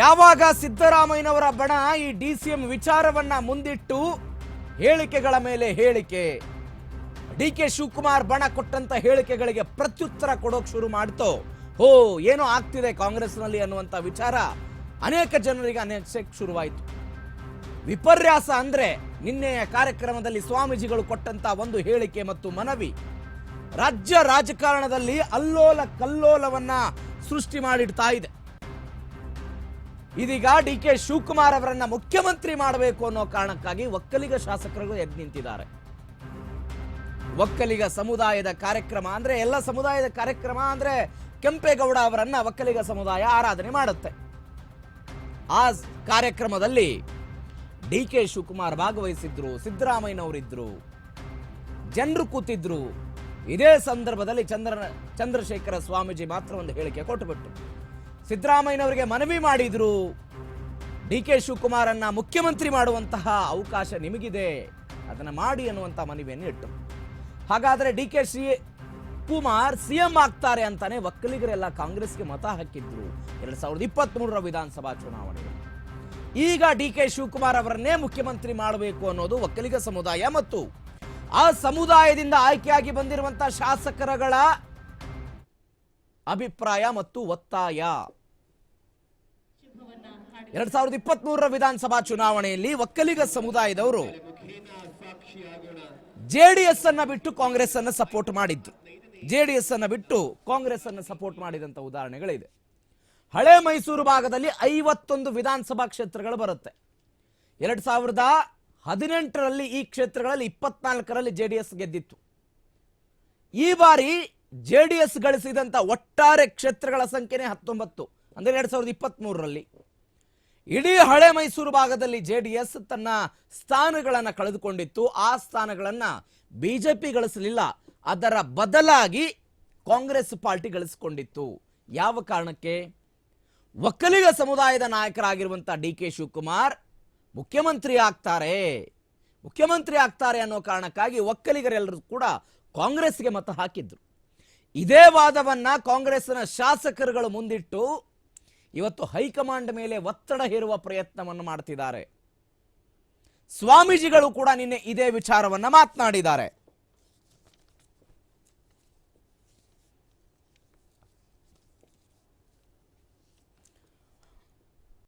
ಯಾವಾಗ ಸಿದ್ದರಾಮಯ್ಯನವರ ಬಣ ಈ ಡಿಸಿಎಂ ವಿಚಾರವನ್ನ ಮುಂದಿಟ್ಟು ಹೇಳಿಕೆಗಳ ಮೇಲೆ ಹೇಳಿಕೆ, ಡಿಕೆ ಶಿವಕುಮಾರ್ ಬಣ ಕೊಟ್ಟಂತ ಹೇಳಿಕೆಗಳಿಗೆ ಪ್ರತ್ಯುತ್ತರ ಕೊಡೋಕೆ ಶುರು ಮಾಡ್ತೋ, ಹೋ ಏನೋ ಆಗ್ತಿದೆ ಕಾಂಗ್ರೆಸ್ನಲ್ಲಿ ಅನ್ನುವಂತ ವಿಚಾರ ಅನೇಕ ಜನರಿಗೆ ಅನೇಕ ಶುರುವಾಯಿತು. ವಿಪರ್ಯಾಸ ಅಂದ್ರೆ ನಿನ್ನೆಯ ಕಾರ್ಯಕ್ರಮದಲ್ಲಿ ಸ್ವಾಮೀಜಿಗಳು ಕೊಟ್ಟಂತ ಒಂದು ಹೇಳಿಕೆ ಮತ್ತು ಮನವಿ ರಾಜ್ಯ ರಾಜಕಾರಣದಲ್ಲಿ ಅಲ್ಲೋಲ ಕಲ್ಲೋಲವನ್ನ ಸೃಷ್ಟಿ ಮಾಡಿಡ್ತಾ ಇದೆ. ಇದೀಗ ಡಿಕೆ ಶಿವಕುಮಾರ್ ಅವರನ್ನ ಮುಖ್ಯಮಂತ್ರಿ ಮಾಡಬೇಕು ಅನ್ನೋ ಕಾರಣಕ್ಕಾಗಿ ಒಕ್ಕಲಿಗ ಶಾಸಕರು ಎದ್ದು ನಿಂತಿದ್ದಾರೆ. ಒಕ್ಕಲಿಗ ಸಮುದಾಯದ ಕಾರ್ಯಕ್ರಮ ಅಂದ್ರೆ ಎಲ್ಲ ಸಮುದಾಯದ ಕಾರ್ಯಕ್ರಮ ಅಂದ್ರೆ ಕೆಂಪೇಗೌಡ ಅವರನ್ನ ಒಕ್ಕಲಿಗ ಸಮುದಾಯ ಆರಾಧನೆ ಮಾಡುತ್ತೆ. ಆ ಕಾರ್ಯಕ್ರಮದಲ್ಲಿ ಡಿಕೆ ಶಿವಕುಮಾರ್ ಭಾಗವಹಿಸಿದ್ರು, ಸಿದ್ದರಾಮಯ್ಯನವರಿದ್ರು, ಜನರು ಕೂತಿದ್ರು. ಇದೇ ಸಂದರ್ಭದಲ್ಲಿ ಚಂದ್ರಶೇಖರ ಸ್ವಾಮೀಜಿ ಮಾತ್ರ ಒಂದು ಹೇಳಿಕೆ ಕೊಟ್ಟುಬಿಟ್ಟು ಸಿದ್ದರಾಮಯ್ಯನವರಿಗೆ ಮನವಿ ಮಾಡಿದ್ರು, ಡಿಕೆ ಶಿವಕುಮಾರನ್ನ ಮುಖ್ಯಮಂತ್ರಿ ಮಾಡುವಂತಹ ಅವಕಾಶ ನಿಮಗಿದೆ, ಅದನ್ನ ಮಾಡಿ ಅನ್ನುವಂತ ಮನವಿಯನ್ನು ಇಟ್ಟು. ಹಾಗಾದ್ರೆ ಡಿಕೆ ಶಿವಕುಮಾರ್ ಸಿಎಂ ಆಗ್ತಾರೆ ಅಂತಾನೆ ಒಕ್ಕಲಿಗರೆಲ್ಲ ಕಾಂಗ್ರೆಸ್ಗೆ ಮತ ಹಾಕಿದ್ರು 2023ರ ವಿಧಾನಸಭಾ ಚುನಾವಣೆಯಲ್ಲಿ. ಈಗ ಡಿಕೆ ಶಿವಕುಮಾರ್ ಅವರನ್ನೇ ಮುಖ್ಯಮಂತ್ರಿ ಮಾಡಬೇಕು ಅನ್ನೋದು ಒಕ್ಕಲಿಗ ಸಮುದಾಯ ಮತ್ತು ಆ ಸಮುದಾಯದಿಂದ ಆಯ್ಕೆಯಾಗಿ ಬಂದಿರುವಂತಹ ಶಾಸಕರುಗಳ ಅಭಿಪ್ರಾಯ ಮತ್ತು ಒತ್ತಾಯ. 2023ರ ವಿಧಾನಸಭಾ ಚುನಾವಣೆಯಲ್ಲಿ ಒಕ್ಕಲಿಗ ಸಮುದಾಯದವರು ಜೆಡಿಎಸ್ ಅನ್ನ ಬಿಟ್ಟು ಕಾಂಗ್ರೆಸ್ ಅನ್ನ ಸಪೋರ್ಟ್ ಮಾಡಿದ್ದು, ಜೆಡಿಎಸ್ ಅನ್ನ ಬಿಟ್ಟು ಕಾಂಗ್ರೆಸ್ ಅನ್ನ ಸಪೋರ್ಟ್ ಮಾಡಿದಂತ ಉದಾಹರಣೆಗಳಿದೆ. ಹಳೆ ಮೈಸೂರು ಭಾಗದಲ್ಲಿ 51 ವಿಧಾನಸಭಾ ಕ್ಷೇತ್ರಗಳು ಬರುತ್ತೆ. 2018ರಲ್ಲಿ ಈ ಕ್ಷೇತ್ರಗಳಲ್ಲಿ 24ರಲ್ಲಿ ಜೆಡಿಎಸ್ ಗೆದ್ದಿತ್ತು. ಈ ಬಾರಿ ಜೆಡಿಎಸ್ ಗಳಿಸಿದಂತ ಒಟ್ಟಾರೆ ಕ್ಷೇತ್ರಗಳ ಸಂಖ್ಯೆನೇ 19. ಅಂದ್ರೆ 2023ರಲ್ಲಿ ಇಡೀ ಹಳೆ ಮೈಸೂರು ಭಾಗದಲ್ಲಿ ಜೆಡಿಎಸ್ ತನ್ನ ಸ್ಥಾನಗಳನ್ನು ಕಳೆದುಕೊಂಡಿತ್ತು. ಆ ಸ್ಥಾನಗಳನ್ನ ಬಿಜೆಪಿ ಗಳಿಸಲಿಲ್ಲ, ಅದರ ಬದಲಾಗಿ ಕಾಂಗ್ರೆಸ್ ಪಾರ್ಟಿ ಗಳಿಸಿಕೊಂಡಿತ್ತು. ಯಾವ ಕಾರಣಕ್ಕೆ? ಒಕ್ಕಲಿಗ ಸಮುದಾಯದ ನಾಯಕರಾಗಿರುವಂತಹ ಡಿಕೆ ಶಿವಕುಮಾರ್ ಮುಖ್ಯಮಂತ್ರಿ ಆಗ್ತಾರೆ ಅನ್ನೋ ಕಾರಣಕ್ಕಾಗಿ ಒಕ್ಕಲಿಗರೆಲ್ಲರೂ ಕೂಡ ಕಾಂಗ್ರೆಸ್ಗೆ ಮತ ಹಾಕಿದ್ರು. ಇದೇ ವಾದವನ್ನ ಕಾಂಗ್ರೆಸ್ನ ಶಾಸಕರುಗಳು ಮುಂದಿಟ್ಟು ಇವತ್ತು ಹೈಕಮಾಂಡ್ ಮೇಲೆ ಒತ್ತಡ ಹೇರುವ ಪ್ರಯತ್ನವನ್ನು ಮಾಡ್ತಿದ್ದಾರೆ. ಸ್ವಾಮೀಜಿಗಳು ಕೂಡ ನಿನ್ನೆ ಇದೇ ವಿಚಾರವನ್ನ ಮಾತನಾಡಿದ್ದಾರೆ.